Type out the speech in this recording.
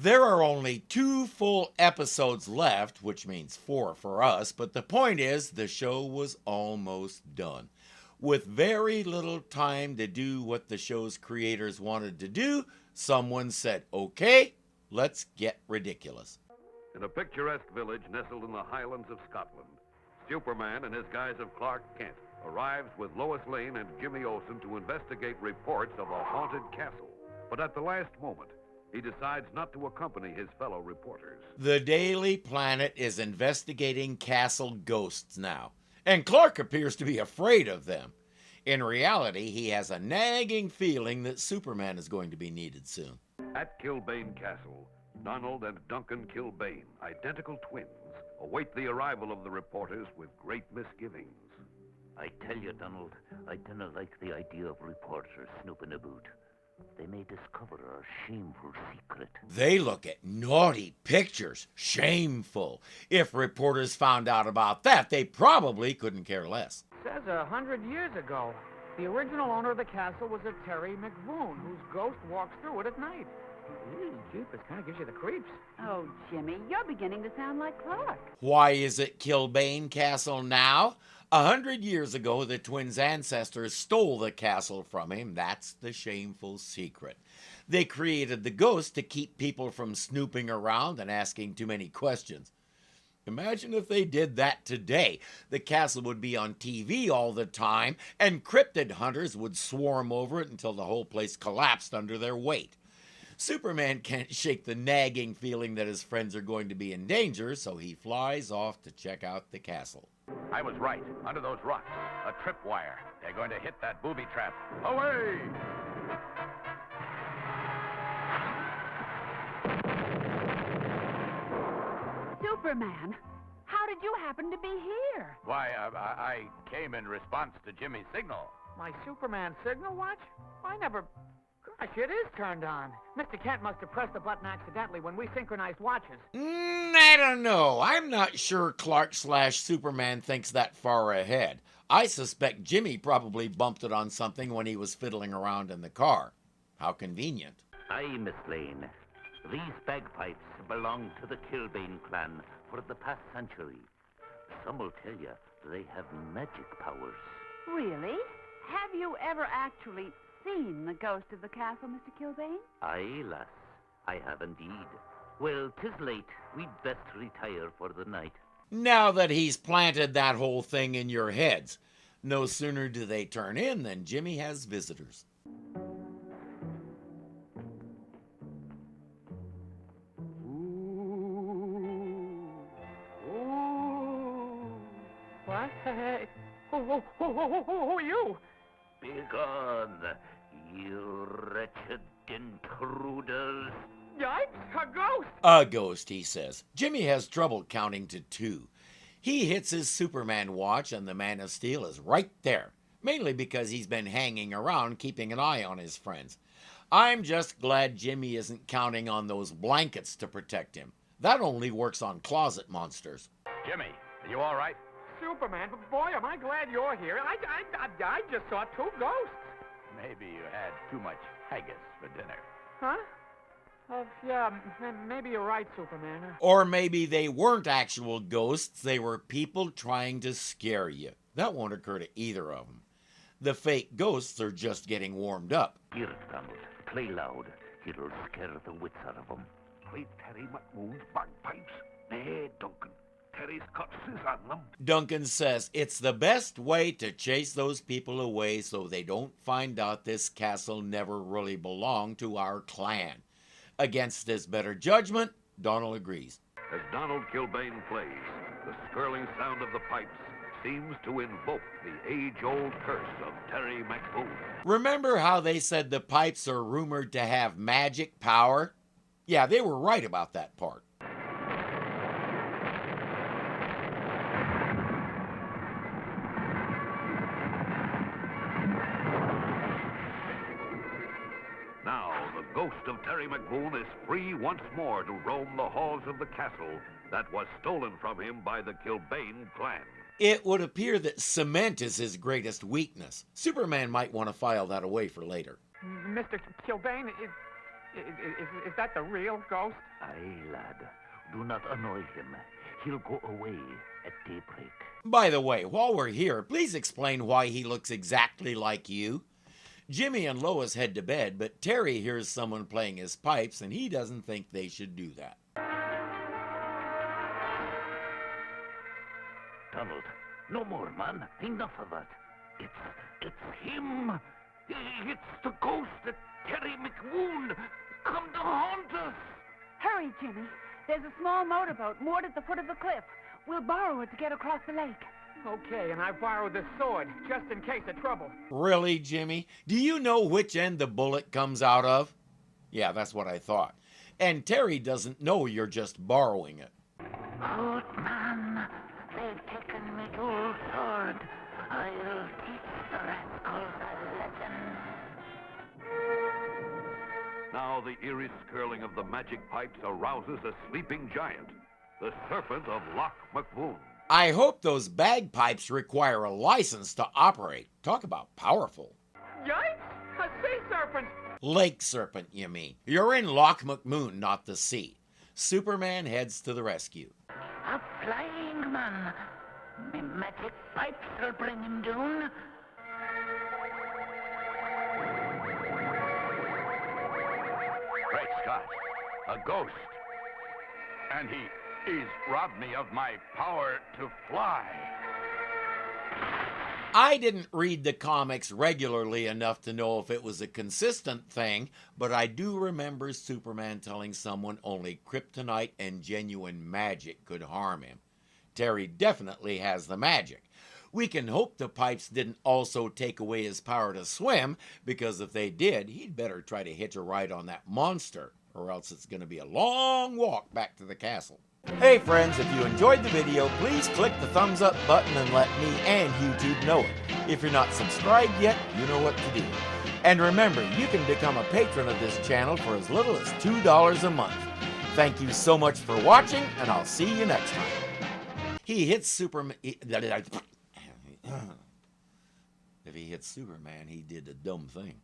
There are only 2 full episodes left, which means 4 for us, but the point is the show was almost done. With very little time to do what the show's creators wanted to do, someone said, okay, let's get ridiculous. In a picturesque village nestled in the Highlands of Scotland, Superman, in his guise of Clark Kent, arrives with Lois Lane and Jimmy Olsen to investigate reports of a haunted castle. But at the last moment, he decides not to accompany his fellow reporters. The Daily Planet is investigating castle ghosts now, and Clark appears to be afraid of them. In reality, he has a nagging feeling that Superman is going to be needed soon. At Kilbane Castle, Donald and Duncan Kilbane, identical twins, await the arrival of the reporters with great misgivings. I tell you, Donald, I dinna like the idea of reporters snooping about. They may discover our shameful secret. They look at naughty pictures. Shameful. If reporters found out about that, they probably couldn't care less. Says 100 years ago, the original owner of the castle was a Terry McVoon, whose ghost walks through it at night. Ew, jeepers, kind of gives you the creeps. Oh, Jimmy, you're beginning to sound like Clark. Why is it Kilbane Castle now? 100 years ago, the twins' ancestors stole the castle from him. That's the shameful secret. They created the ghost to keep people from snooping around and asking too many questions. Imagine if they did that today. The castle would be on TV all the time, and cryptid hunters would swarm over it until the whole place collapsed under their weight. Superman can't shake the nagging feeling that his friends are going to be in danger, so he flies off to check out the castle. I was right. Under those rocks, a tripwire. They're going to hit that booby trap. Away! Superman, how did you happen to be here? Why, I came in response to Jimmy's signal. My Superman signal watch? I never... Gosh, it is turned on. Mr. Kent must have pressed the button accidentally when we synchronized watches. I don't know. I'm not sure Clark/Superman thinks that far ahead. I suspect Jimmy probably bumped it on something when he was fiddling around in the car. How convenient. Aye, Miss Lane. These bagpipes belong to the Kilbane clan for the past century. Some will tell you they have magic powers. Really? Have you ever actually seen the ghost of the castle, Mr. Kilbane? Aye, lass. I have indeed. Well, 'tis late. We'd best retire for the night. Now that he's planted that whole thing in your heads, no sooner do they turn in than Jimmy has visitors. What? Hey, who are you? Begone, you wretched intruders. Yikes, a ghost! A ghost, he says. Jimmy has trouble counting to 2. He hits his Superman watch and the Man of Steel is right there, mainly because he's been hanging around keeping an eye on his friends. I'm just glad Jimmy isn't counting on those blankets to protect him. That only works on closet monsters. Jimmy, are you all right? Superman, but boy, am I glad you're here. I just saw 2 ghosts. Maybe you had too much haggis for dinner. Huh? Yeah, maybe you're right, Superman. Or maybe they weren't actual ghosts, they were people trying to scare you. That won't occur to either of them. The fake ghosts are just getting warmed up. Hear it, Donald. Play loud. It'll scare the wits out of them. Play Terry McVoon's bagpipes? Nay, Duncan. Terry's cuts is on them. Duncan says it's the best way to chase those people away so they don't find out this castle never really belonged to our clan. Against his better judgment, Donald agrees. As Donald Kilbane plays, the skirling sound of the pipes seems to invoke the age-old curse of Terry McVoon. Remember how they said the pipes are rumored to have magic power? Yeah, they were right about that part. Now, the ghost of Terry McVoon is free once more to roam the halls of the castle that was stolen from him by the Kilbane clan. It would appear that cement is his greatest weakness. Superman might want to file that away for later. Mr. Kilbane, Is that the real ghost? Aye, lad. Do not annoy him. He'll go away at daybreak. By the way, while we're here, please explain why he looks exactly like you. Jimmy and Lois head to bed, but Terry hears someone playing his pipes and he doesn't think they should do that. Donald, no more, man. Enough of that. It's him. It's the ghost of Terry McWoon. Come to haunt us. Hurry, Jimmy. There's a small motorboat moored at the foot of the cliff. We'll borrow it to get across the lake. Okay, and I borrowed this sword, just in case of trouble. Really, Jimmy? Do you know which end the bullet comes out of? Yeah, that's what I thought. And Terry doesn't know you're just borrowing it. Good man. They've taken me old sword. I'll teach the rascals a lesson. Now the eerie skirling of the magic pipes arouses a sleeping giant, the serpent of Loch McWoon. I hope those bagpipes require a license to operate. Talk about powerful. Yikes! A sea serpent! Lake serpent, you mean. You're in Loch McWoon, not the sea. Superman heads to the rescue. A flying man. Me magic pipes will bring him down. Great Scott. A ghost. And he's robbed me of my power to fly. I didn't read the comics regularly enough to know if it was a consistent thing, but I do remember Superman telling someone only kryptonite and genuine magic could harm him. Terry definitely has the magic. We can hope the pipes didn't also take away his power to swim, because if they did, he'd better try to hitch a ride on that monster, or else it's going to be a long walk back to the castle. Hey friends, if you enjoyed the video, please click the thumbs up button and let me and YouTube know it. If you're not subscribed yet, you know what to do. And remember, you can become a patron of this channel for as little as $2 a month. Thank you so much for watching, and I'll see you next time. He hits Superman. If he hits Superman, he did a dumb thing.